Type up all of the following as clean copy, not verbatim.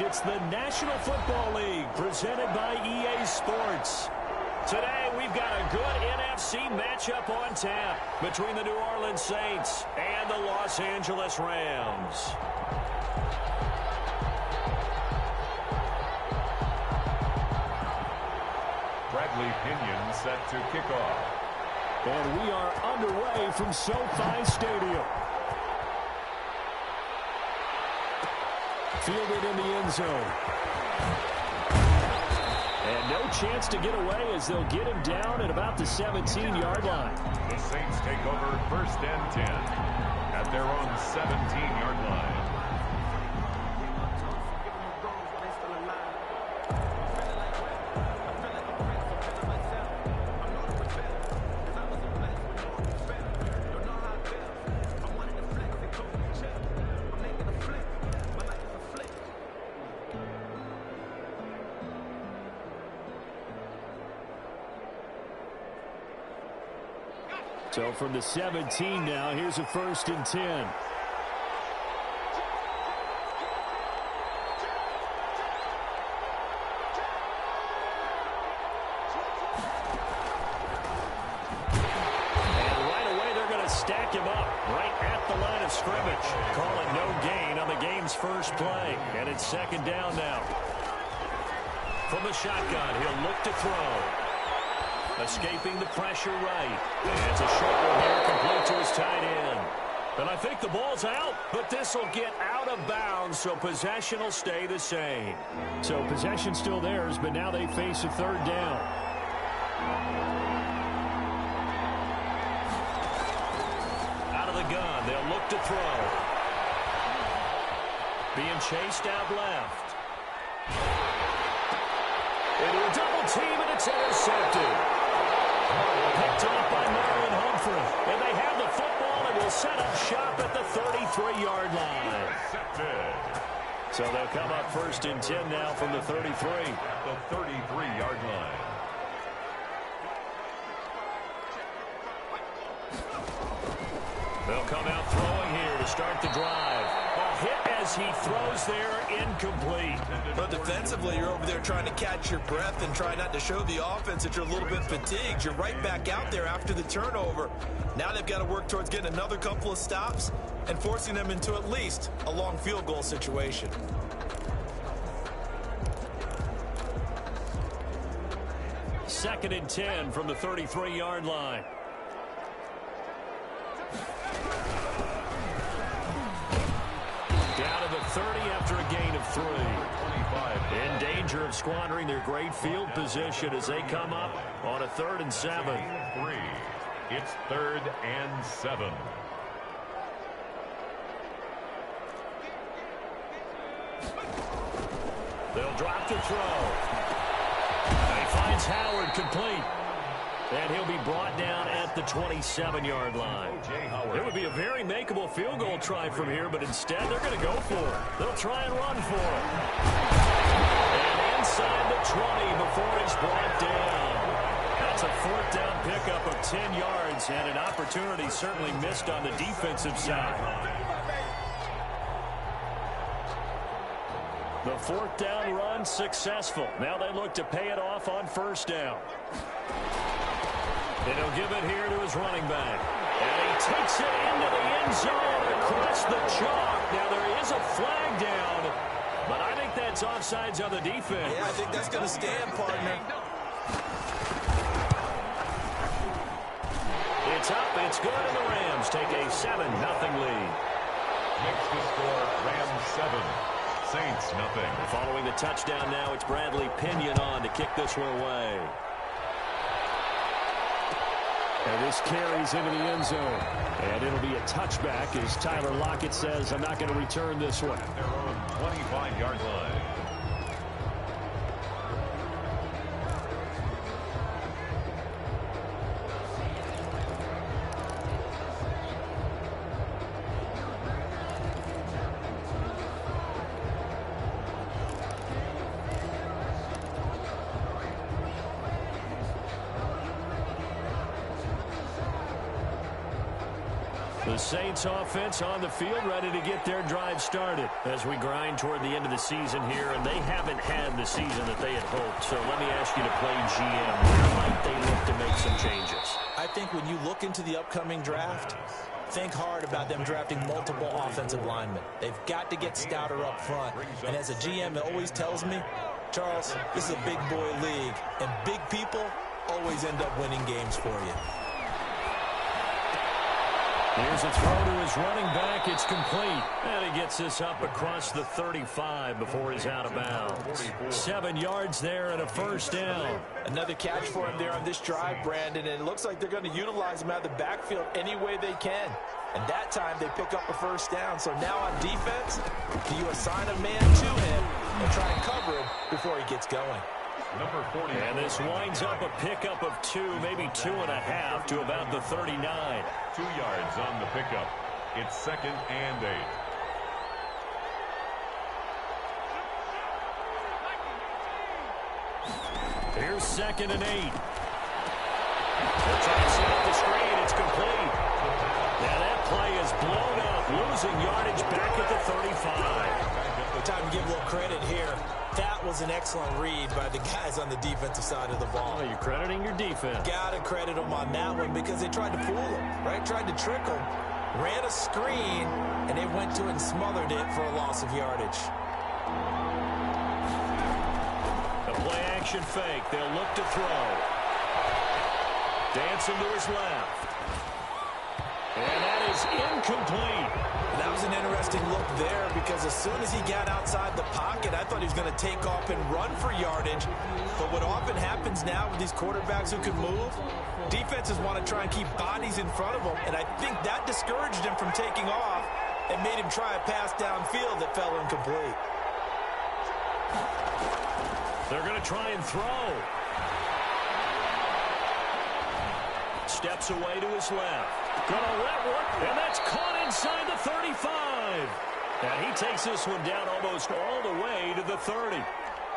It's the National Football League presented by EA Sports. Today, we've got a good NFC matchup on tap between the New Orleans Saints and the Los Angeles Rams. Bradley Pinion set to kick off. And we are underway from SoFi Stadium. Fielded in the end zone. And no chance to get away as they'll get him down at about the 17-yard line. The Saints take over 1st and 10 at their own 17-yard line. So from the 17 now, here's a 1st and 10. And right away they're going to stack him up right at the line of scrimmage. Call it no gain on the game's first play. And it's 2nd down now. From the shotgun, he'll look to throw. Escaping the pressure right. And it's a short one here, complete to his tight end. And I think the ball's out, but this will get out of bounds, so possession will stay the same. So possession still theirs, but now they face a 3rd down. Out of the gun, they'll look to throw. Being chased out left. Into a double team, and it's intercepted. Picked off by Marlon Humphrey. And they have the football and will set up shop at the 33-yard line. So they'll come up 1st and 10 now from the 33. The 33-yard line. They'll come out throwing here to start the drive. A hit as he throws there, incomplete. But defensively, you're over there trying to catch your breath and try not to show the offense that you're a little bit fatigued. You're right back out there after the turnover. Now they've got to work towards getting another couple of stops and forcing them into at least a long field goal situation. Second and 10 from the 33-yard line. Down to the 30 after a gain of 3. 25. In danger of squandering their great field position as they come up on a 3rd and 7. 3. It's 3rd and 7. They'll drop to throw. He finds Howard complete. And he'll be brought down at the 27-yard line. It would be a very makeable field goal try from here, but instead they're going to go for it. They'll try and run for it. And inside the 20 before he's brought down. That's a 4th down pickup of 10 yards and an opportunity certainly missed on the defensive side. The 4th down run successful. Now they look to pay it off on 1st down. And he'll give it here to his running back. And he takes it into the end zone across the chalk. Now there is a flag down, but I think that's offsides on the defense. Yeah, I think that's going to stand, partner. It's up, it's good, and the Rams take a 7-0 lead. Next to score, Rams 7. Saints nothing. Following the touchdown now, it's Bradley Pinion on to kick this one away. And this carries into the end zone. And it'll be a touchback as Tyler Lockett says, I'm not going to return this one. Their own 25-yard line. The Saints offense on the field, ready to get their drive started as we grind toward the end of the season here, and they haven't had the season that they had hoped. So let me ask you to play GM. Where might they look to make some changes? I think when you look into the upcoming draft, think hard about them drafting multiple offensive linemen. They've got to get stouter up front. And as a GM, it always tells me, Charles, this is a big boy league, and big people always end up winning games for you. Here's a throw to his running back. It's complete. And he gets this up across the 35 before he's out of bounds. 7 yards there and a first down. Another catch for him there on this drive, Brandon, and it looks like they're going to utilize him out of the backfield any way they can. And that time they pick up a first down. So now on defense, do you assign a man to him and try and cover him before he gets going? Number 40. And this winds up a pickup of 2, maybe 2.5 to about the 39. 2 yards on the pickup. It's 2nd and 8. Here's 2nd and 8. They're trying to set up the screen. It's complete. Now that play is blown up, losing yardage back at the 35. Time to give a little credit here. That was an excellent read by the guys on the defensive side of the ball. Well, you're crediting your defense. Got to credit them on that one because they tried to fool him, right? Tried to trick him, ran a screen, and they went to it and smothered it for a loss of yardage. A play-action fake. They'll look to throw. Dancing to his left. And that is incomplete. That was an interesting look there because as soon as he got outside the pocket, I thought he was going to take off and run for yardage. But what often happens now with these quarterbacks who can move, defenses want to try and keep bodies in front of them. And I think that discouraged him from taking off and made him try a pass downfield that fell incomplete. They're going to try and throw. Steps away to his left. Gonna let one, and that's caught inside the 35. And he takes this one down almost all the way to the 30.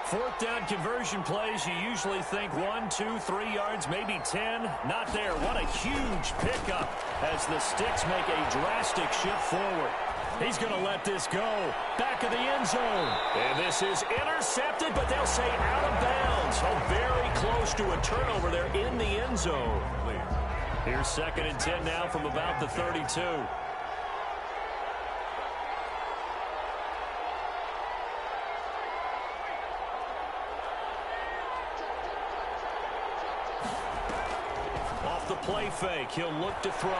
4th down conversion plays, you usually think 1, 2, 3 yards, maybe 10. Not there. What a huge pickup as the Sticks make a drastic shift forward. He's going to let this go. Back of the end zone. And this is intercepted, but they'll say out of bounds. So very close to a turnover there in the end zone. Here's 2nd and 10 now from about the 32. Off the play fake, he'll look to throw.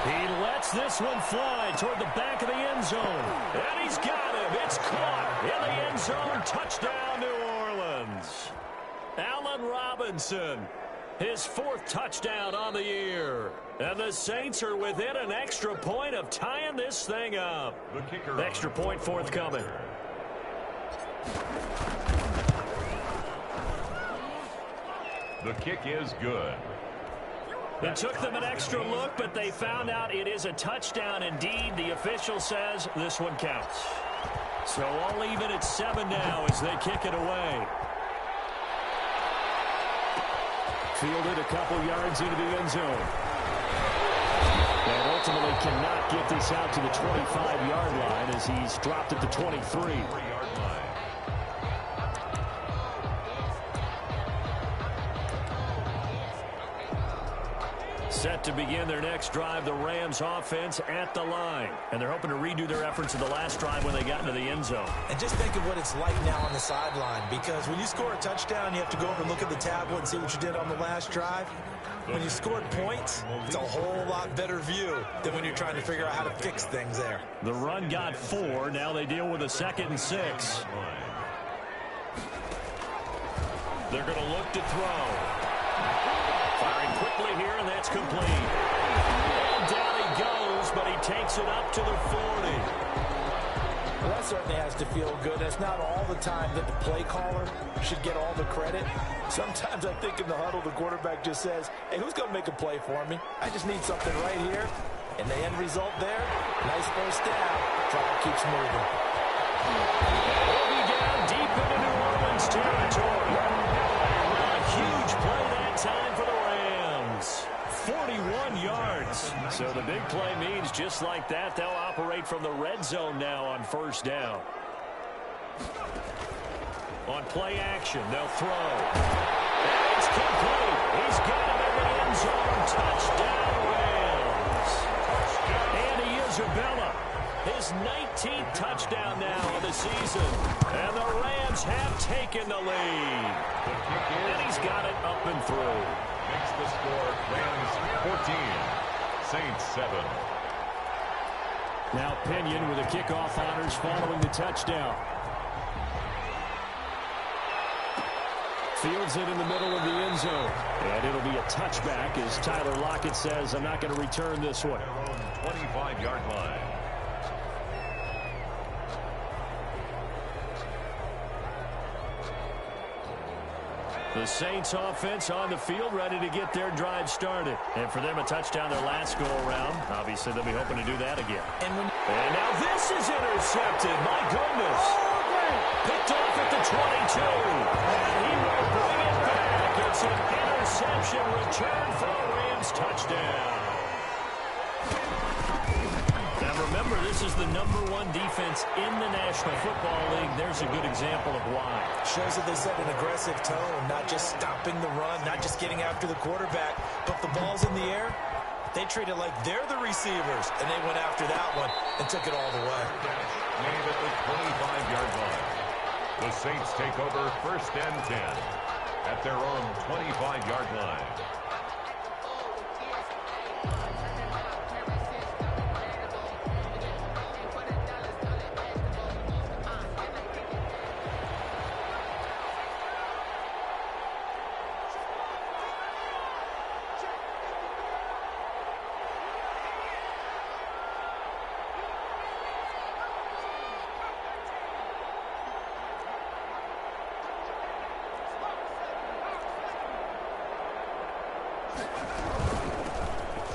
He lets this one fly toward the back of the end zone. And he's got him. It's caught in the end zone. Touchdown, New Orleans. Allen Robinson. His 4th touchdown on the year. And the Saints are within an extra point of tying this thing up. The kicker. Extra point forthcoming. The kick is good. It took them an extra look, but they found out it is a touchdown indeed. The official says this one counts. So all even at 7 now as they kick it away. Fielded a couple yards into the end zone. And ultimately cannot get this out to the 25-yard line as he's dropped at the 23. 3-yard line. Set to begin their next drive, the Rams offense at the line. And they're hoping to redo their efforts of the last drive when they got into the end zone. And just think of what it's like now on the sideline, because when you score a touchdown, you have to go over and look at the tablet and see what you did on the last drive. When you scored points, it's a whole lot better view than when you're trying to figure out how to fix things there. The run got 4. Now they deal with a 2nd and 6. They're going to look to throw. Firing quickly here, and that's complete. And down he goes, but he takes it up to the 40. Well, that certainly has to feel good. It's not all the time that the play caller should get all the credit. Sometimes I think in the huddle, the quarterback just says, hey, who's going to make a play for me? I just need something right here. And the end result there, nice first down. Drive keeps moving. He'll be down deep into New Orleans territory. A huge play that time for the Rams. 41 yards. So the big play means just like that, they'll operate from the red zone now on first down. On play action, they'll throw. And it's complete. He's got him in the end zone. Touchdown, Rams. Andy Isabella, his 19th touchdown now of the season. And the Rams have taken the lead. And he's got it up and through. Makes the score Rams 14, Saints 7. Now Pinion with the kickoff honors following the touchdown. Fields it in the middle of the end zone. And it'll be a touchback as Tyler Lockett says, I'm not going to return this one. Their own 25-yard line. The Saints offense on the field, ready to get their drive started. And for them, a touchdown their last go-around. Obviously, they'll be hoping to do that again. And now this is intercepted. My goodness. Picked off at the 22. And he will bring it back. It's an interception return for a Rams touchdown. Now remember, this is the #1 defense in the National Football League. There's a good example of why. Shows that they set an aggressive tone, not just stopping the run, not just getting after the quarterback, but the ball's in the air. They treat it like they're the receivers, and they went after that one and took it all the way. Made at the 25-yard line. The Saints take over first and 10 at their own 25-yard line.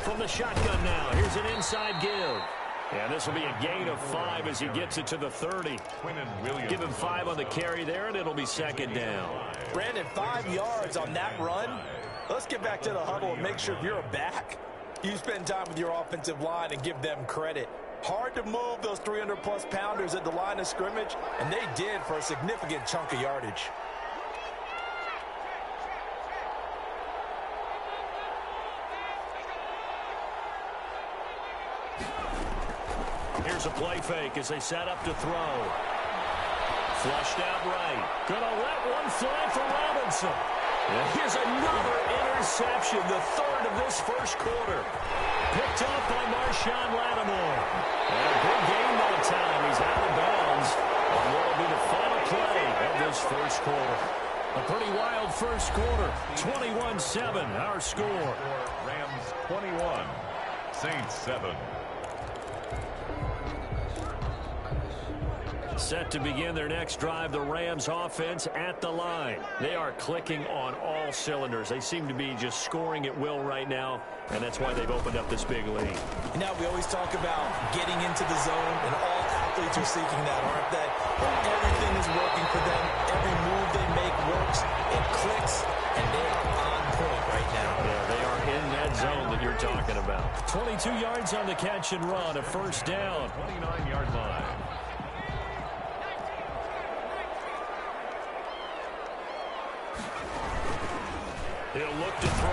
From the shotgun now, here's an inside give. And this will be a gain of 5 as he gets it to the 30. Give him 5 on the carry there, and it'll be second down. Brandon, 5 yards on that run. Let's get back to the huddle and make sure if you're a back, you spend time with your offensive line and give them credit. Hard to move those 300-plus pounders at the line of scrimmage, and they did for a significant chunk of yardage. Here's a play fake as they set up to throw. Flushed out right. Gonna let one fly for Robinson. And here's another interception, the third of this first quarter. Picked up by Marshawn Lattimore. And a big gain that time. He's out of bounds. And will be the final play of this first quarter. A pretty wild first quarter. 21-7, our score. Rams 21, Saints 7. Set to begin their next drive, the Rams offense at the line. They are clicking on all cylinders. They seem to be just scoring at will right now, and that's why they've opened up this big lead. Now, we always talk about getting into the zone, and all athletes are seeking that, aren't they? Everything is working for them. Every move they make works. It clicks, and they are on point right now. Yeah, they are in that zone that you're talking about. 22 yards on the catch and run, a first down. 29-yard line. He'll look to throw.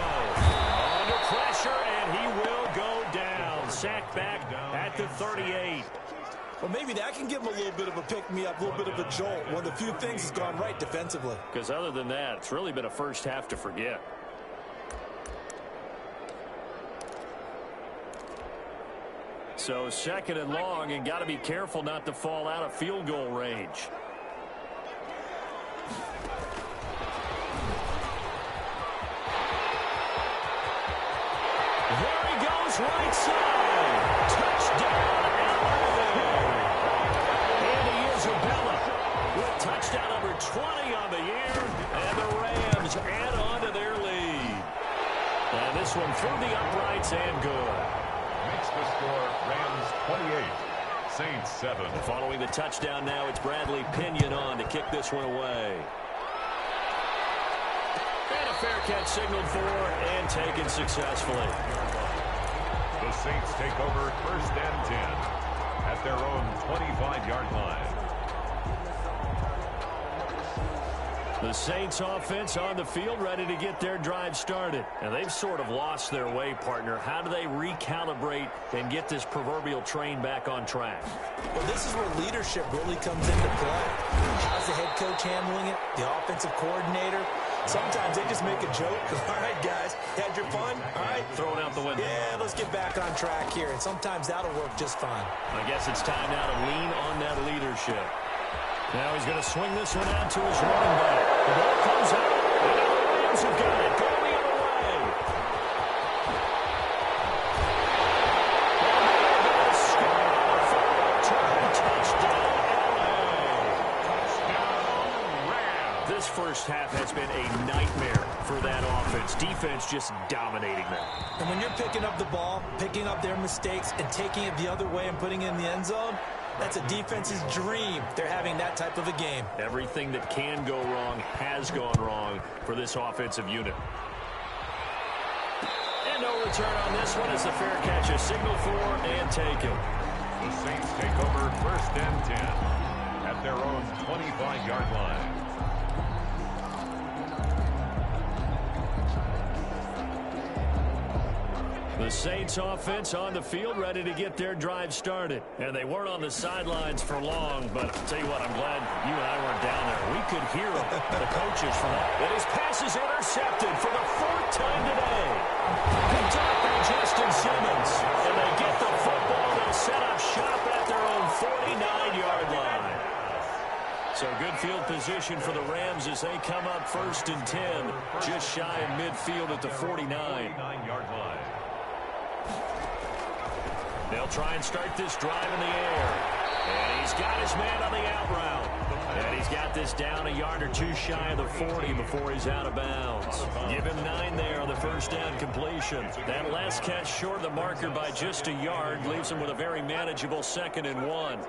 Under pressure, and he will go down. Sacked back at the 38. Well, maybe that can give him a little bit of a pick-me-up, a little bit of a jolt. One of the few things has gone right defensively. Because other than that, it's really been a first half to forget. So second and long, and got to be careful not to fall out of field goal range. There he goes, right side. Touchdown, Alabama. Andy Isabella with touchdown number 20 on the year, and the Rams add on to their lead. And this one through the uprights and good. Makes the score Rams 28, Saints 7. Following the touchdown now, it's Bradley Pinion on to kick this one away. And a fair catch signaled for and taken successfully. The Saints take over 1st and 10 at their own 25-yard line. The Saints offense on the field ready to get their drive started. And they've sort of lost their way, partner. How do they recalibrate and get this proverbial train back on track? Well, this is where leadership really comes into play. How's the head coach handling it? The offensive coordinator? Sometimes they just make a joke. All right, guys, had your fun? All right. Throw it out the window. Yeah, let's get back on track here. And sometimes that'll work just fine. I guess it's time now to lean on that leadership. Now he's going to swing this one out to his running back. The ball comes out, and the Rams have got it going the other way. And they're going to score for a return touchdown, LA. Touchdown, Rams. This first half has been a nightmare for that offense. Defense just dominating them. And when you're picking up the ball, picking up their mistakes, and taking it the other way and putting it in the end zone, that's a defense's dream. They're having that type of a game. Everything that can go wrong has gone wrong for this offensive unit. And no return on this one as the fair catch is signaled for and taken. The Saints take over 1st and 10 at their own 25-yard line. The Saints offense on the field ready to get their drive started. And they weren't on the sidelines for long, but I'll tell you what, I'm glad you and I weren't down there. We could hear them, the coaches from that. And his pass is intercepted for the 4th time today. Picked up by Justin Simmons. And they get the football. They'll set up shop at their own 49-yard line. So good field position for the Rams as they come up 1st and 10. Just shy of midfield at the 49-yard line. They'll try and start this drive in the air. And he's got his man on the out route. And he's got this down a yard or two shy of the 40 before he's out of bounds. Give him 9 there on the first down completion. That last catch short of the marker by just a yard leaves him with a very manageable 2nd and 1.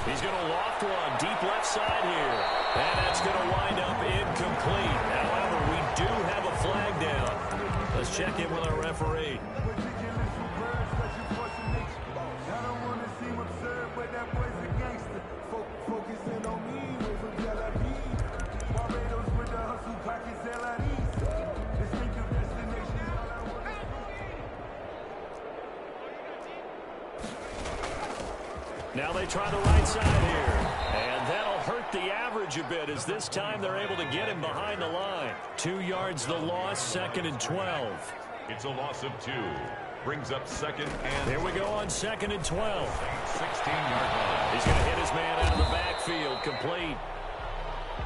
He's going to loft one deep left side here. And that's going to wind up incomplete. However, we do have a flag down. Let's check in with our referee. Now they try the right side here. And that'll hurt the average a bit as this time they're able to get him behind the line. 2 yards the loss, 2nd and 12. It's a loss of 2. Brings up 2nd and... Here we go on 2nd and 12. 16-yard line. He's going to hit his man out of the backfield. Complete.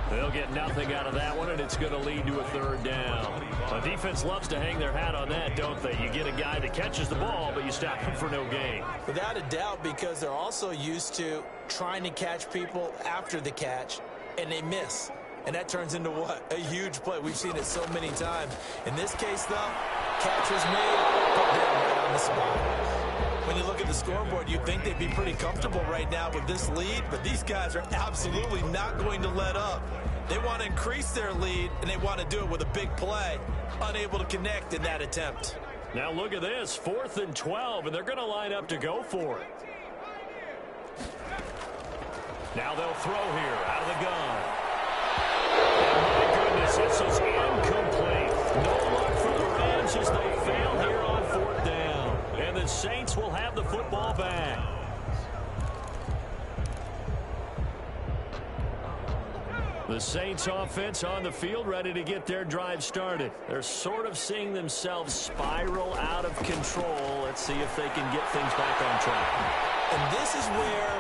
They'll get nothing out of that one, and it's going to lead to a 3rd down. The defense loves to hang their hat on that, don't they? You get a guy that catches the ball, but you stop him for no gain. Without a doubt, because they're also used to trying to catch people after the catch, and they miss. And that turns into what? A huge play. We've seen it so many times. In this case, though, catch was made, put down right on the spot. When you look at the scoreboard, you'd think they'd be pretty comfortable right now with this lead, but these guys are absolutely not going to let up. They want to increase their lead, and they want to do it with a big play. Unable to connect in that attempt. Now look at this, 4th and 12, and they're going to line up to go for it. Now they'll throw here out of the gun. And my goodness, this is incomplete. No luck for the Rams as they fail here on 4th down. And the Saints will have the football back. The Saints offense on the field ready to get their drive started. They're sort of seeing themselves spiral out of control. Let's see if they can get things back on track. And this is where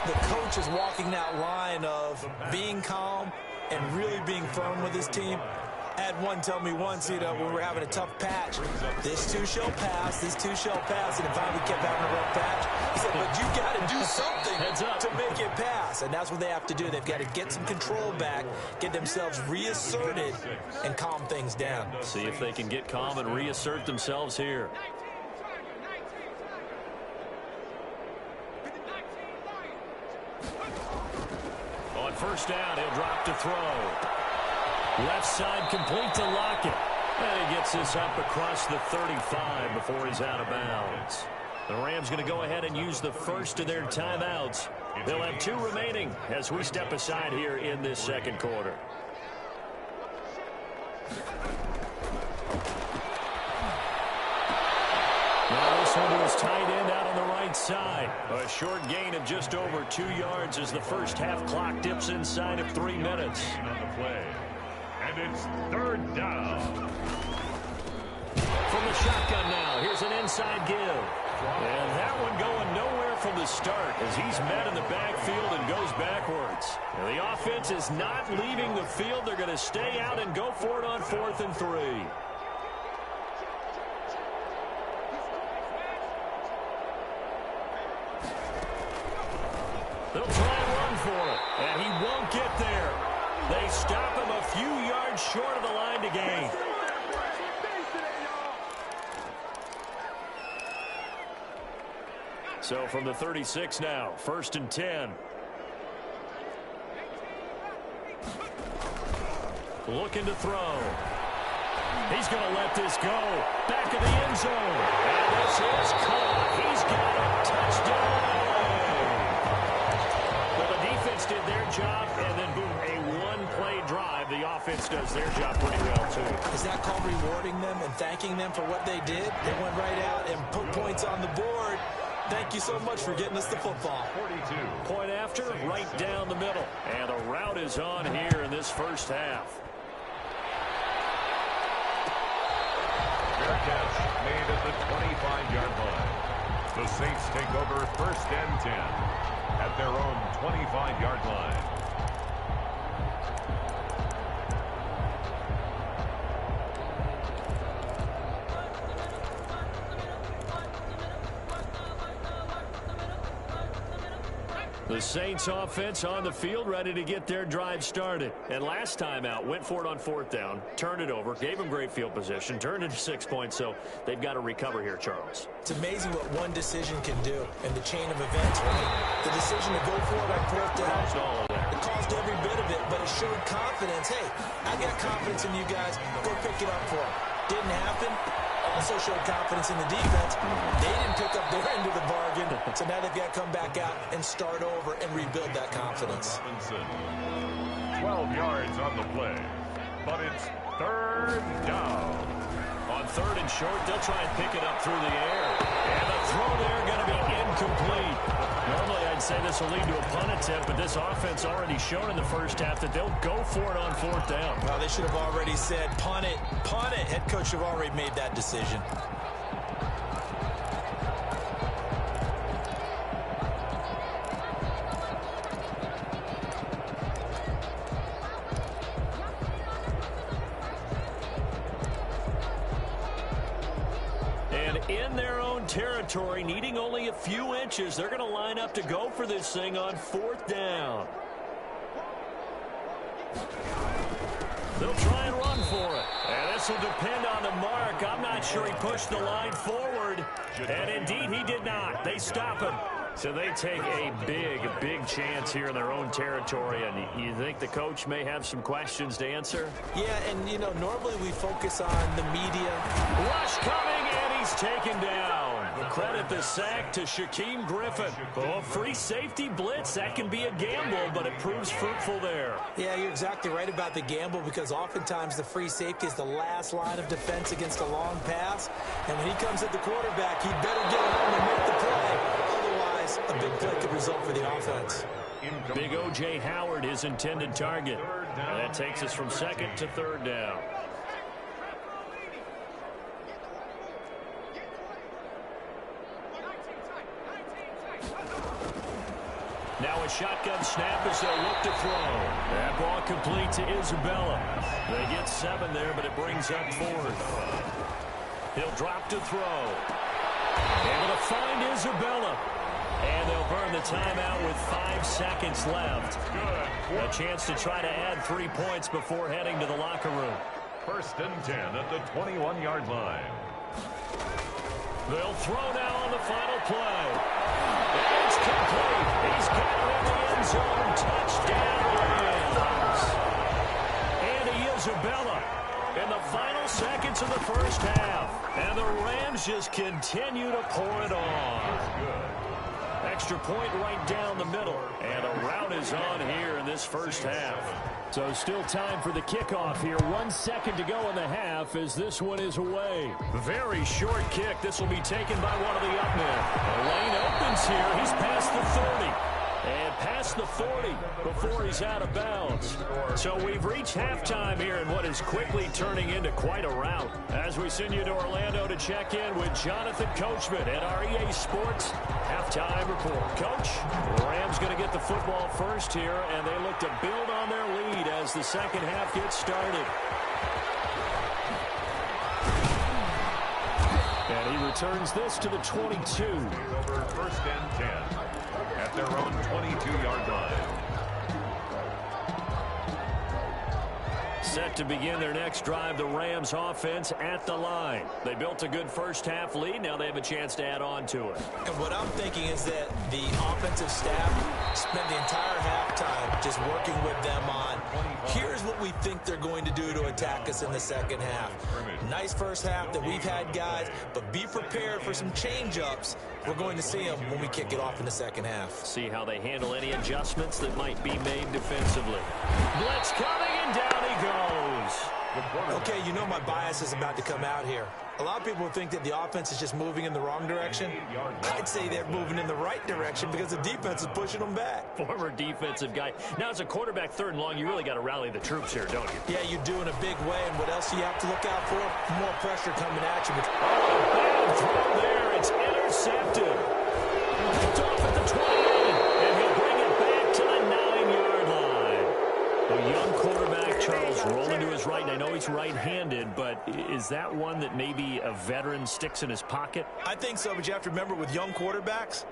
the coach is walking that line of being calm and really being firm with his team. I had one tell me once, when we were having a tough patch, this too shall pass, this too shall pass, and finally kept having a rough patch. He said, but you got to do something to make it pass, and that's what they have to do. They've got to get some control back, get themselves reasserted, and calm things down. See if they can get calm and reassert themselves here. first down. He'll drop to throw. Left side complete to Lockett. And he gets this up across the 35 before he's out of bounds. The Rams going to go ahead and use the first of their timeouts. They'll have 2 remaining as we step aside here in this second quarter. Now this one to his tight end out on the right side. A short gain of just over 2 yards as the first half clock dips inside of 3 minutes. On the play. And it's third down. From the shotgun now, here's an inside give. And that one going nowhere from the start as he's met in the backfield and goes backwards. And the offense is not leaving the field. They're going to stay out and go for it on 4th and 3. They'll try and run for it, and he won't get there. They stop him a few yards short of the line to gain. So from the 36 now, 1st and 10. Looking to throw. He's going to let this go. Back of the end zone. And this is caught. He's got it. Touchdown. Well, the defense did their job, and then boom, a one-play drive. The offense does their job pretty well, too. Is that called rewarding them and thanking them for what they did? They went right out and put points on the board. Thank you so much for getting us the football. 42. Point after, right down the middle. And the route is on here in this first half. Fair catch made at the 25-yard line. The Saints take over 1st and 10 at their own 25-yard line. The Saints offense on the field, ready to get their drive started. And last time out, went for it on 4th down, turned it over, gave them great field position, turned it to 6 points, so they've got to recover here, Charles. It's amazing what one decision can do in the chain of events, right? The decision to go for it on 4th down, it caused every bit of it, but it showed confidence. Hey, I got confidence in you guys. Go pick it up for them. Didn't happen. Also showed confidence in the defense. They didn't pick up their end of the bargain, so now they've got to come back out and start over and rebuild that confidence. 12 yards on the play, but it's third down. On 3rd and short, they'll try and pick it up through the air. And the throw there going to be incomplete. Normally, I'd say this will lead to a punt attempt, but this offense already shown in the first half that they'll go for it on 4th down. Well, they should have already said, punt it, punt it. Head coach should have already made that decision. In their own territory, needing only a few inches, they're going to line up to go for this thing on 4th down. They'll try and run for it. And this will depend on the mark. I'm not sure he pushed the line forward. And indeed, he did not. They stop him. So they take a big chance here in their own territory. And you think the coach may have some questions to answer? Yeah, and, you know, normally we focus on the media. Rush coming, and he's taken down. Credit the sack to Shaquem Griffin. Oh, free safety blitz, that can be a gamble, but it proves fruitful there. Yeah, you're exactly right about the gamble because oftentimes the free safety is the last line of defense against a long pass. And when he comes at the quarterback, he better get home and make the play. Otherwise, a big play could result for the offense. Big O.J. Howard, his intended target. And that takes us from 2nd to 3rd down. Now a shotgun snap as they'll look to throw. That ball complete to Isabella. They get 7 there, but it brings up 4th. He'll drop to throw. Able to find Isabella. And they'll burn the timeout with 5 seconds left. A chance to try to add 3 points before heading to the locker room. 1st and 10 at the 21-yard line. They'll throw now on the final play. And it's complete. He's got it in the end zone. Touchdown, minutes of the first half. And the Rams just continue to pour it on. Extra point right down the middle. And a rout is on here in this first half. So still time for the kickoff here. 1 second to go in the half as this one is away. Very short kick. This will be taken by one of the up men. The lane opens here. He's past the 30. And past the 40 before he's out of bounds. So we've reached halftime here in what is quickly turning into quite a rout. As we send you to Orlando to check in with Jonathan Coachman at our EA Sports halftime report. Coach, the Rams going to get the football first here, and they look to build on their lead as the second half gets started. And he returns this to the 22. Over first and 10 at their own 22-yard line. Set to begin their next drive, the Rams offense at the line. They built a good first half lead. Now they have a chance to add on to it. And what I'm thinking is that the offensive staff spent the entire halftime just working with them on, here's what we think they're going to do to attack us in the second half. Nice first half that we've had, guys, but be prepared for some change-ups. We're going to see them when we kick it off in the second half. See how they handle any adjustments that might be made defensively. Blitz coming, and down he goes. Okay, you know my bias is about to come out here. A lot of people think that the offense is just moving in the wrong direction. I'd say they're moving in the right direction because the defense is pushing them back. Former defensive guy. Now, as a quarterback, third and long, you really got to rally the troops here, don't you? Yeah, you do in a big way. And what else do you have to look out for? More pressure coming at you. Bad throw there. It's intercepted. Picked off at the 28, and he'll bring it back to the 9-yard line. A young quarterback, Charles, rolling to his right. And I know he's right-handed, but is that one that maybe a veteran sticks in his pocket? I think so, but you have to remember with young quarterbacks,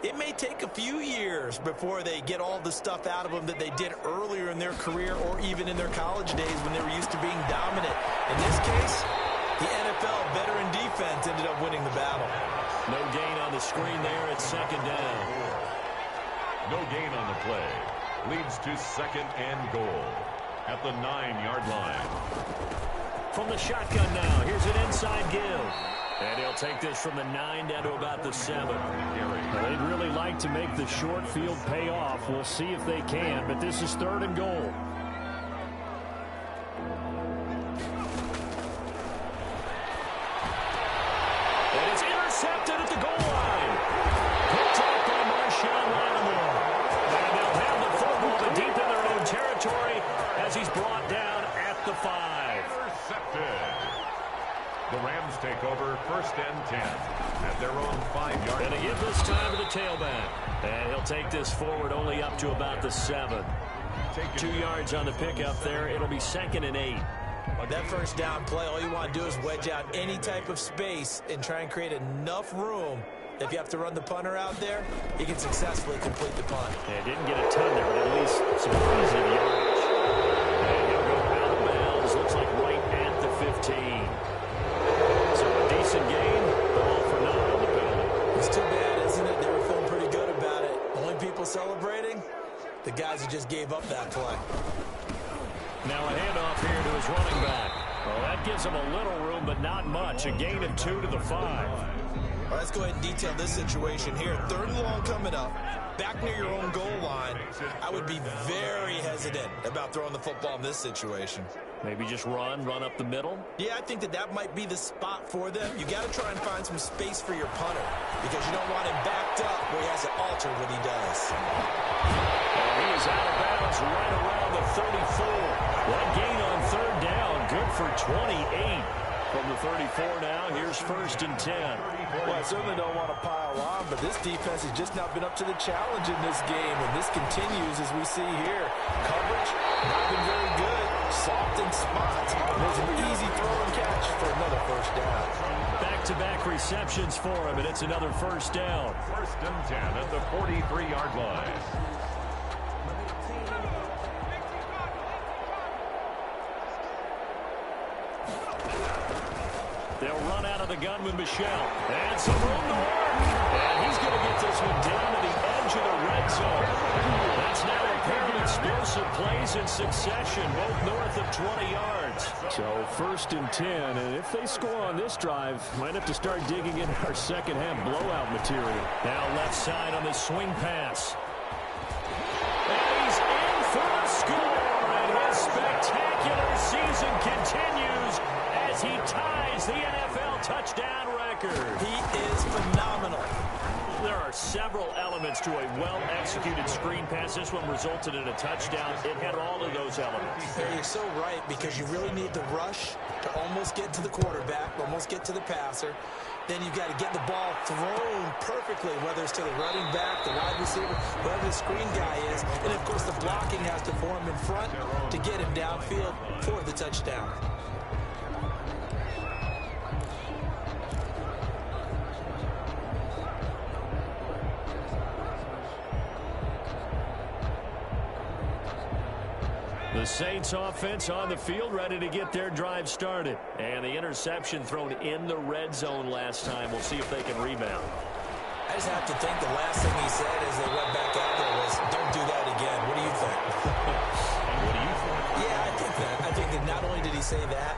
it may take a few years before they get all the stuff out of them that they did earlier in their career or even in their college days when they were used to being dominant. In this case, the NFL veteran defense ended up winning the battle. No gain on the screen there at second down. No gain on the play. Leads to second and goal at the 9-yard line. From the shotgun now, here's an inside give. And he'll take this from the 9 down to about the 7. They'd really like to make the short field pay off. We'll see if they can, but this is third and goal. And it's intercepted at the goal line. Picked up by Marshawn Lattimore. And they'll have the football but deep in their own territory as he's brought down at the 5. Intercepted. The Rams take over first and 10 at their own 5-yard line. And a give this time to the tailback. And he'll take this forward only up to about the 7. 2 yards on the pickup there. It'll be second and 8. That first down play, all you want to do is wedge out any type of space and try and create enough room. If you have to run the punter out there, he can successfully complete the punt. Yeah, didn't get a ton there, but at least some positive yardage. And he'll go out of bounds. Looks like right at the 15. So a decent gain, but all for naught on the penalty. It's too bad, isn't it? They were feeling pretty good about it. Only people celebrating, the guys who just gave up that play. Now a handoff here to his running back. Well, that gives him a little room, but not much. A gain of 2 to the 5. All right, let's go ahead and detail this situation here. Third and long coming up, back near your own goal line. I would be very hesitant about throwing the football in this situation. Maybe just run up the middle? Yeah, I think that might be the spot for them. You got to try and find some space for your punter because you don't want him backed up where he has to alter what he does. And he is out of bounds right around the 34. One gain on third down, good for 28. From the 34 now, here's first and 10. Well, I certainly don't want to pile on, but this defense has just not been up to the challenge in this game, and this continues as we see here. Coverage, not been very good. Soft in spots. There's an easy throw and catch for another first down. Back-to-back receptions for him, and it's another first down. First and 10 at the 43-yard line. They'll run out of the gun with Michelle. And some room to work. And he's going to get this one down to the edge of the red zone. That's now a pair of explosive plays plays in succession, both north of 20 yards. So 1st and 10, and if they score on this drive, might have to start digging into our second half blowout material. Now left side on the swing pass. And he's in for a score, and his spectacular season continues as he ties the NFL touchdown record. He is phenomenal. There are several elements to a well-executed screen pass. This one resulted in a touchdown. It had all of those elements. You're so right, because you really need the rush to almost get to the quarterback, almost get to the passer. Then you've got to get the ball thrown perfectly, whether it's to the running back, the wide receiver, whoever the screen guy is. And, of course, the blocking has to form in front to get him downfield for the touchdown. The Saints offense on the field, ready to get their drive started. And the interception thrown in the red zone last time. We'll see if they can rebound. I just have to think the last thing he said as they went back out there was, don't do that again. What do you think? What do you think? Yeah, I think that. I think that not only did he say that,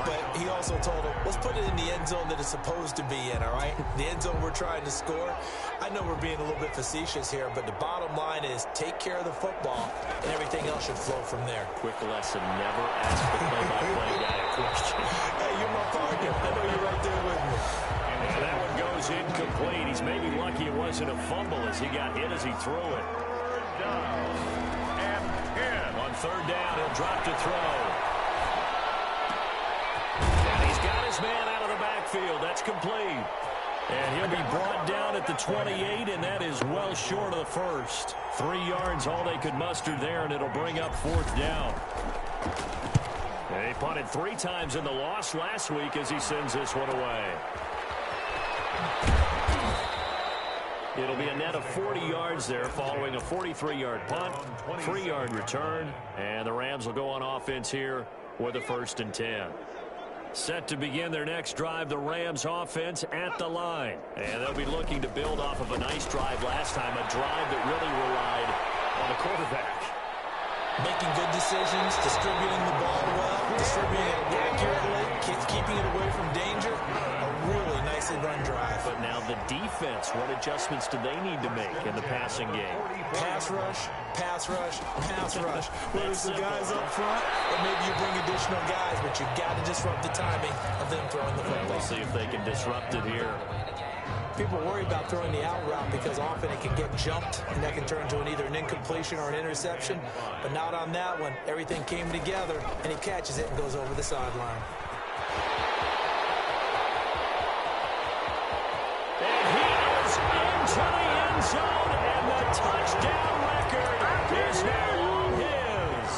but he also told him, let's put it in the end zone that it's supposed to be in, all right? The end zone we're trying to score. I know we're being a little bit facetious here, but the bottom line is take care of the football, and everything else should flow from there. Quick lesson, never ask the play-by-play guy a question. Hey, you're my partner. I know you're right there with me. And that one goes incomplete. He's maybe lucky it wasn't a fumble as he got hit as he threw it. On 3rd down, he'll drop to throw. And he's got his man out of the backfield. That's complete. And he'll be brought down at the 28, and that is well short of the first. 3 yards, all they could muster there, and it'll bring up 4th down. And he punted 3 times in the loss last week as he sends this one away. It'll be a net of 40 yards there following a 43-yard punt, 3-yard return, and the Rams will go on offense here with a 1st and 10. Set to begin their next drive, the Rams offense at the line. And they'll be looking to build off of a nice drive last time, a drive that really relied on the quarterback. Making good decisions, distributing the ball well, distributing it accurately, keeping it away from danger. A really nicely run drive. But now the defense, what adjustments do they need to make in the passing game? Pass rush, pass rush, pass rush. Whether it's the guys up front, or maybe you bring additional guys, but you've got to disrupt the timing of them throwing the football. We'll see if they can disrupt it here. People worry about throwing the out route because often it can get jumped, and that can turn into either an incompletion or an interception. But not on that one. Everything came together, and he catches it and goes over the sideline. And he is into the end zone, and the touchdown record is now his.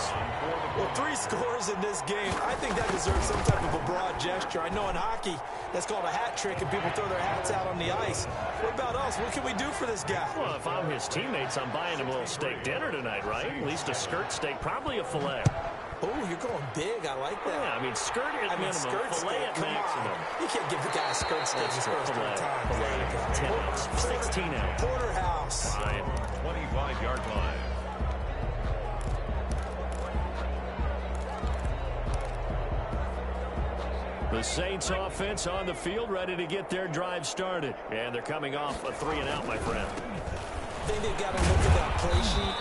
Well, 3 scores in this game. I think that deserves some type of a broad gesture. I know in hockey, that's called a hat trick, and people throw their hats out on the ice. What about us? What can we do for this guy? Well, if I'm his teammates, I'm buying him a little steak dinner tonight, right? At least a skirt steak, probably a filet. Oh, you're going big. I like that. Yeah, I mean, skirt at minimum, skirt filet steak, at come maximum. on. You can't give the guy a skirt steak his first 3 times. Filet, 10 ounce, 16 ounce. Porterhouse. Fine. 25-yard line. The Saints offense on the field, ready to get their drive started. And they're coming off a 3-and-out, my friend. I think they've got to look at that play sheet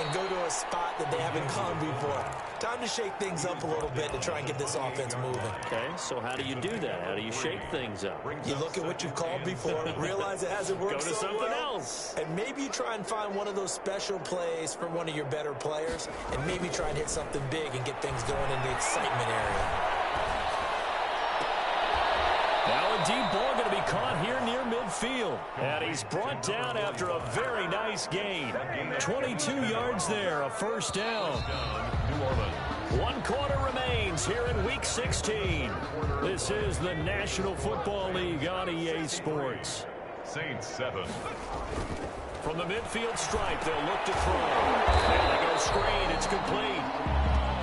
and go to a spot that they haven't gone before. Time to shake things up a little bit to try and get this offense moving. Okay, so how do you do that? How do you shake things up? You look at what you've called before, realize it hasn't worked Go to so something well, else. and maybe you try and find one of those special plays for one of your better players, and maybe try and hit something big and get things going in the excitement area. Now a deep ball going to be caught here near midfield. And he's brought down after a very nice gain. 22 yards there, a 1st down. New Orleans. 1 quarter remains here in Week 16. This is the National Football League on EA Sports. Saints 7. From the midfield stripe, they'll look to throw. And they go screen. It's complete.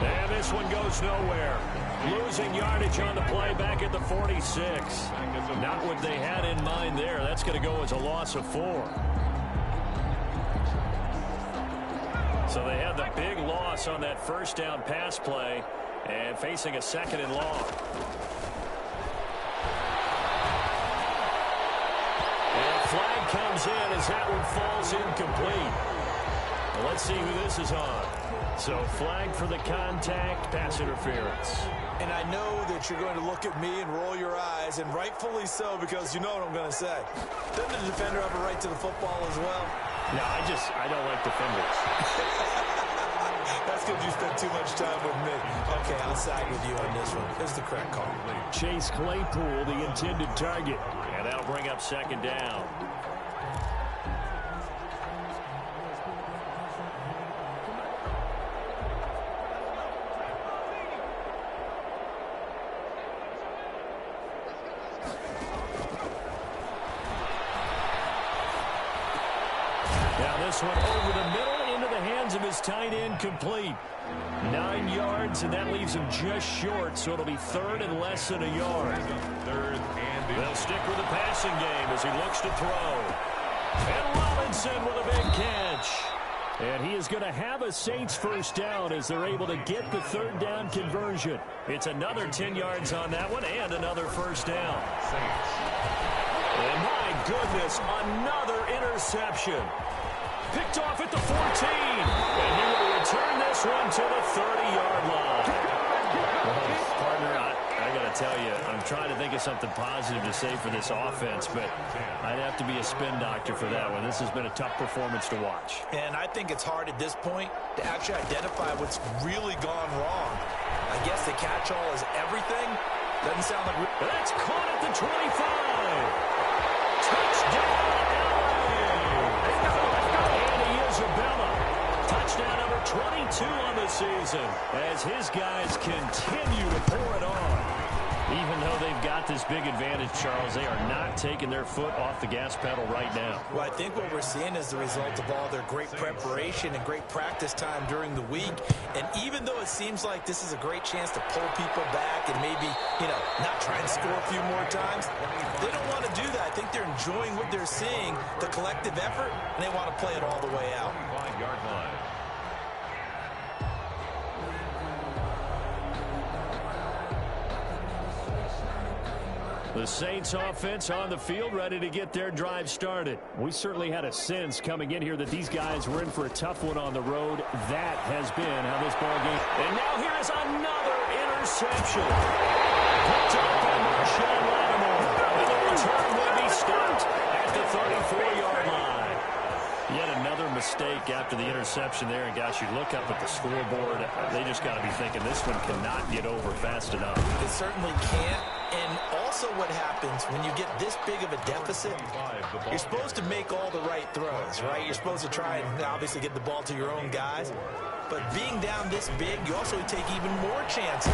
And this one goes nowhere. Losing yardage on the play back at the 46. Not what they had in mind there. That's going to go as a loss of 4. So they had the big loss on that first down pass play and facing a second and long. And a flag comes in as that one falls incomplete. Well, let's see who this is on. So flag for the contact, pass interference. And I know that you're going to look at me and roll your eyes, and rightfully so, because you know what I'm going to say. Doesn't the defender have a right to the football as well? No, I don't like defenders. That's because you spent too much time with me. Okay, I'll side with you on this one. This is the correct call. Chase Claypool, the intended target. And that'll bring up second down. This one over the middle into the hands of his tight end, complete. 9 yards, and that leaves him just short, so it'll be third and less than a yard. They'll stick with the passing game as he looks to throw. And Robinson with a big catch. And he is going to have a Saints first down as they're able to get the third down conversion. It's another 10 yards on that one and another first down. And my goodness, another interception. Picked off at the 14. And he will return this one to the 30-yard line. Well, partner, I got to tell you, I'm trying to think of something positive to say for this offense, but I'd have to be a spin doctor for that one. This has been a tough performance to watch. And I think it's hard at this point to actually identify what's really gone wrong. I guess the catch-all is everything. Doesn't sound like... That's caught at the 25. Touchdown, Isabella. Touchdown number 22 on the season as his guys continue to pour it on. Even though they've got this big advantage, Charles, they are not taking their foot off the gas pedal right now. Well, I think what we're seeing is the result of all their great preparation and great practice time during the week. And even though it seems like this is a great chance to pull people back and maybe, not try and score a few more times, they don't want to do that. I think they're enjoying what they're seeing, the collective effort, and they want to play it all the way out. 5-yard line. The Saints offense on the field, ready to get their drive started. We certainly had a sense coming in here that these guys were in for a tough one on the road. That has been how this ball game. And now here is another interception. Picked up by Marshawn Lattimore. And the return will be stopped at the 34-yard line. Yet another mistake after the interception there. And, gosh, you look up at the scoreboard. They just got to be thinking this one cannot get over fast enough. It certainly can't. And also what happens when you get this big of a deficit, you're supposed to make all the right throws, right? You're supposed to try and obviously get the ball to your own guys. But being down this big, you also take even more chances.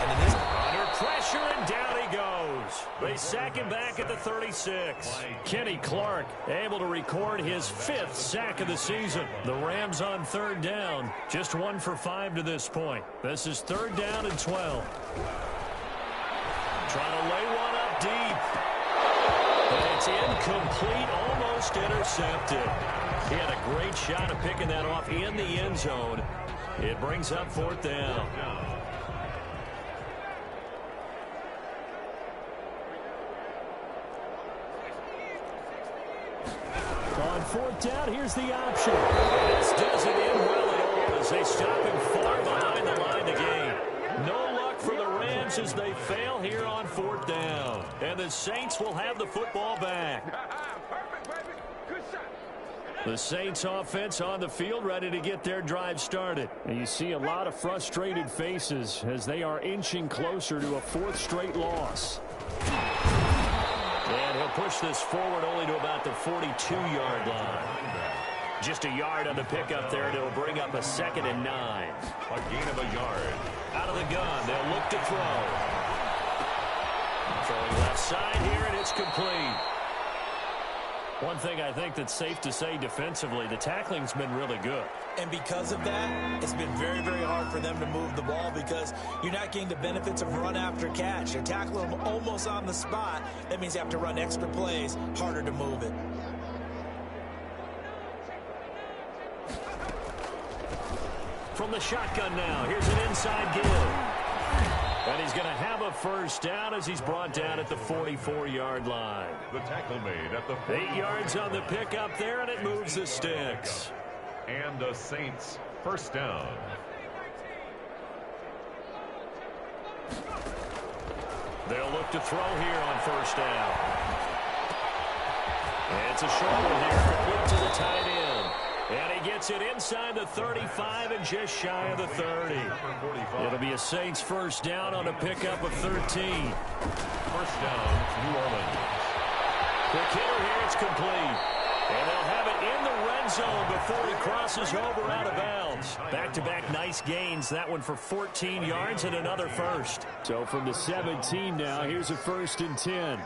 And in this under pressure, and down he goes. They sack him back at the 36. Kenny Clark able to record his 5th sack of the season. The Rams on third down, just 1 for 5 to this point. This is third down and 12. Trying to lay one up deep. And it's incomplete, almost intercepted. He had a great shot at picking that off in the end zone. It brings up fourth down. On fourth down, here's the option. This doesn't end well at all as they stop him far behind the line to gain. No luck for the Rams as they fail here on fourth down. And the Saints will have the football back. The Saints offense on the field ready to get their drive started. And you see a lot of frustrated faces as they are inching closer to a 4th straight loss. And he'll push this forward only to about the 42-yard line. Just a yard on the pickup there, and it'll bring up a 2nd and 9. A gain of a yard. Out of the gun, they'll look to throw. Throwing left side here, and it's complete. One thing I think that's safe to say defensively, the tackling's been really good. And because of that, it's been very, very hard for them to move the ball because you're not getting the benefits of run after catch. You're tackling them almost on the spot. That means you have to run extra plays, harder to move it. From the shotgun now, here's an inside give. And he's going to have a first down as he's brought down at the 44-yard line. The tackle made at the 8 yards on the pickup there, and it moves the sticks. And the Saints first down. They'll look to throw here on first down. And it's a short one here, complete to the tight end. And he gets it inside the 35 and just shy of the 30. It'll be a Saints first down on a pickup of 13. First down, New Orleans. Quick hitter here, it's complete. And they'll have it in the red zone before he crosses over out of bounds. Back-to-back nice gains. That one for 14 yards and another first. So from the 17 now, here's a 1st and 10.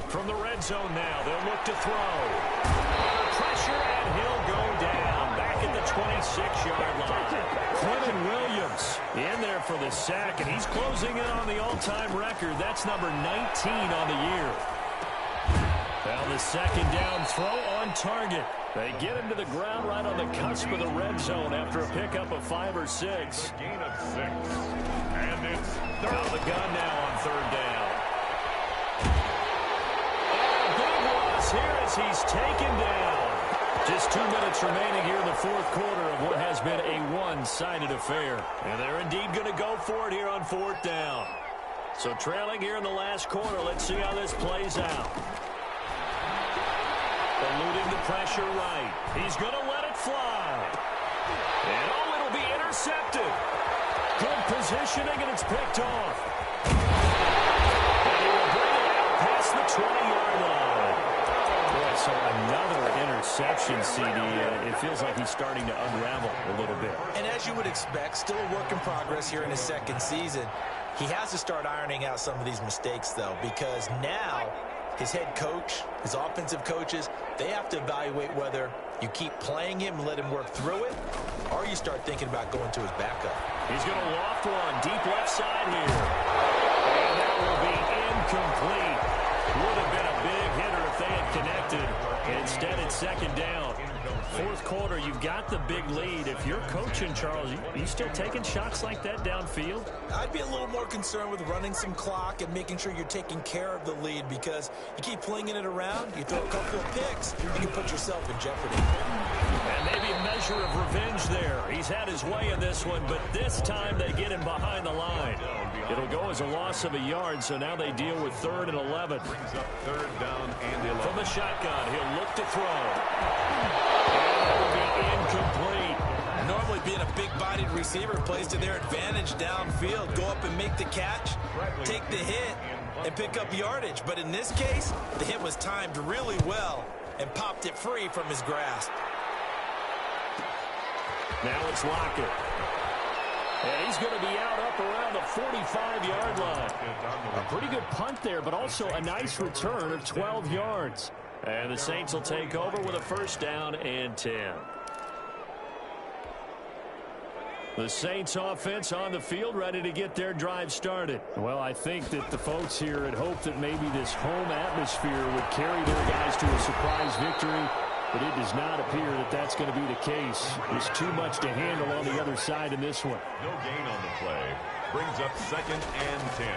From the red zone now, they'll look to throw. Pressure, and he'll go down back at the 26-yard line. Quentin Williams in there for the sack, and he's closing in on the all-time record. That's number 19 on the year. Well, the second down throw on target. They get him to the ground right on the cusp of the red zone after a pickup of 5 or 6. Gain of 6. And it's Out of the gun now on third down. And a big loss here as he's taken down. Just 2 minutes remaining here in the fourth quarter of what has been a one-sided affair. And they're indeed going to go for it here on fourth down. So trailing here in the last quarter, let's see how this plays out. Eluding the pressure right. He's going to let it fly. And oh, it'll be intercepted. Good positioning, and it's picked off. And he will bring it out past the 20-yard line. Boy, so another interception, CD. It feels like he's starting to unravel a little bit. And as you would expect, still a work in progress here in his second season. He has to start ironing out some of these mistakes, though, because now his head coach, his offensive coaches, they have to evaluate whether you keep playing him and let him work through it, or you start thinking about going to his backup. He's going to loft one deep left side here. And that will be incomplete. Would have been a big hitter if they had connected. Instead, it's second down. Fourth quarter, you've got the big lead. If you're coaching, Charles, you still taking shots like that downfield? I'd be a little more concerned with running some clock and making sure you're taking care of the lead, because you keep flinging it around, you throw a couple of picks, you can put yourself in jeopardy. And maybe a measure of revenge there. He's had his way in this one, but this time they get him behind the line. It'll go as a loss of a yard, so now they deal with 3rd and 11. brings up 3rd down and 11. From the shotgun, he'll look to throw. That will be incomplete. Normally being a big-bodied receiver plays to their advantage downfield. Go up and make the catch, take the hit, and pick up yardage. But in this case, the hit was timed really well and popped it free from his grasp. Now it's Lockett. And he's going to be out up around the 45-yard line. A pretty good punt there, but also a nice return of 12 yards. And the Saints will take over with a first down and 10. The Saints offense on the field, ready to get their drive started. Well, I think that the folks here had hoped that maybe this home atmosphere would carry their guys to a surprise victory, but it does not appear that that's going to be the case. There's too much to handle on the other side in this one. No gain on the play. Brings up 2nd and 10.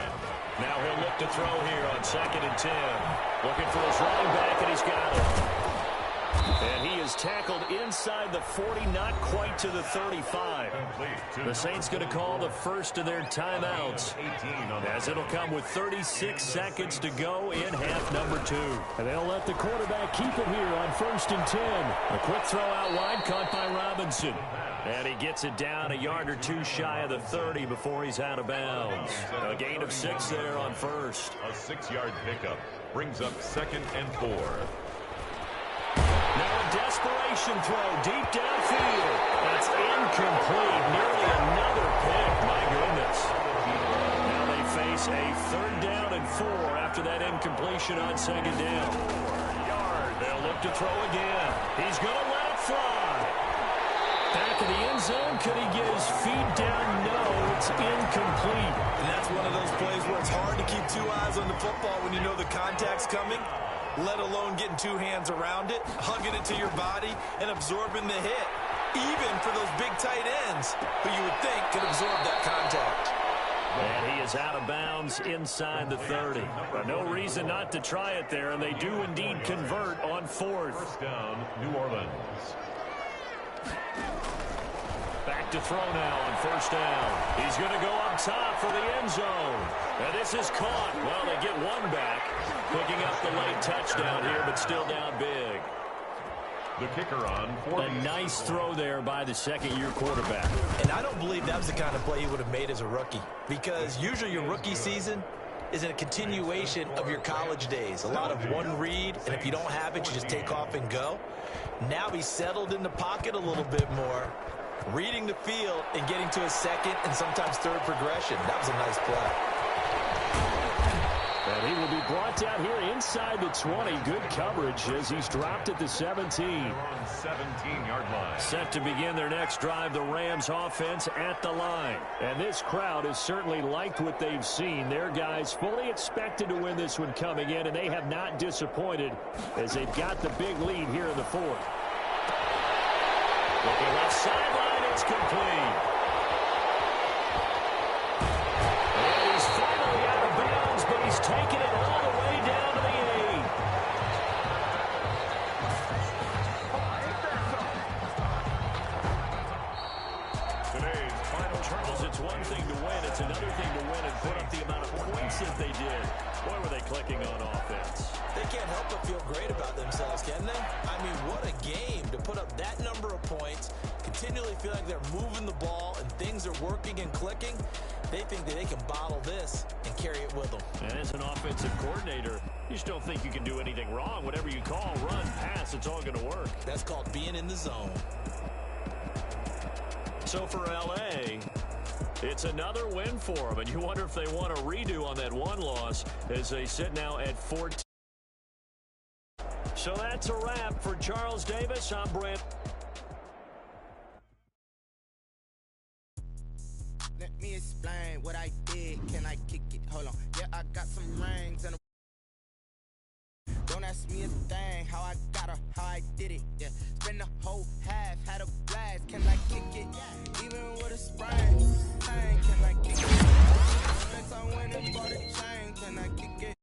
Now he'll look to throw here on 2nd and 10. Looking for his running back, and he's got it. And he is tackled inside the 40, not quite to the 35. The Saints going to call the first of their timeouts, as it'll come with 36 seconds to go in half number 2. And they'll let the quarterback keep it here on 1st and 10. A quick throw out wide, caught by Robinson. And he gets it down a yard or 2 shy of the 30 before he's out of bounds. A gain of 6 there on first. A 6-yard pickup. Brings up 2nd and 4. Now a desperation throw deep downfield. That's incomplete. Nearly another pick. My goodness. Now they face a 3rd down and 4 after that incompletion on 2nd down. They'll look to throw again. He's going to let it fly. Back of the end zone. Could he get his feet down? No, it's incomplete. And that's one of those plays where it's hard to keep 2 eyes on the football when you know the contact's coming. let alone getting two hands around it, hugging it to your body, and absorbing the hit. Even for those big tight ends who you would think could absorb that contact. And he is out of bounds inside the 30. But no reason not to try it there, and they do indeed convert on fourth. First down, New Orleans. Back to throw now on first down. He's going to go up top for the end zone. And this is caught. Well, they get one back, picking up the late touchdown here, but still down big. The kicker on 40. A nice throw there by the second-year quarterback. And I don't believe that was the kind of play he would have made as a rookie, because usually your rookie season is a continuation of your college days. A lot of one read, and if you don't have it, you just take off and go. Now he's settled in the pocket a little bit more, reading the field and getting to a second and sometimes third progression. That was a nice play. And he will be brought down here inside the 20. Good coverage as he's dropped at the 17. On 17-yard line. Set to begin their next drive, the Rams offense at the line. And this crowd has certainly liked what they've seen. Their guys fully expected to win this one coming in, and they have not disappointed as they've got the big lead here in the fourth. Looking left sideline, it's complete. And he's finally out of bounds, but he's taking it all the way down to the 8. Today's final Charles, it's one thing to win, it's another thing to win and put up the amount of points that they did. Boy, were they clicking on offense. They can't help but feel great about themselves, can they? I mean, what a game to put up that number of points, continually feel like they're moving the ball and things are working and clicking. They think that they can bottle this and carry it with them. And as an offensive coordinator, you just don't think you can do anything wrong. Whatever you call, run, pass, it's all going to work. That's called being in the zone. So for L.A., it's another win for them, and you wonder if they want a redo on that one loss as they sit now at 14. So that's a wrap for Charles Davis. I'm Brent. Let me explain what I did. Can I kick it? Hold on. Yeah, I got some rings and a... Don't ask me a thing. How I got her, how I did it. Yeah, spend the whole half, had a blast. Can I kick it? Even with a sprain. Can I kick it? Since I went and bought a chain, can I kick it?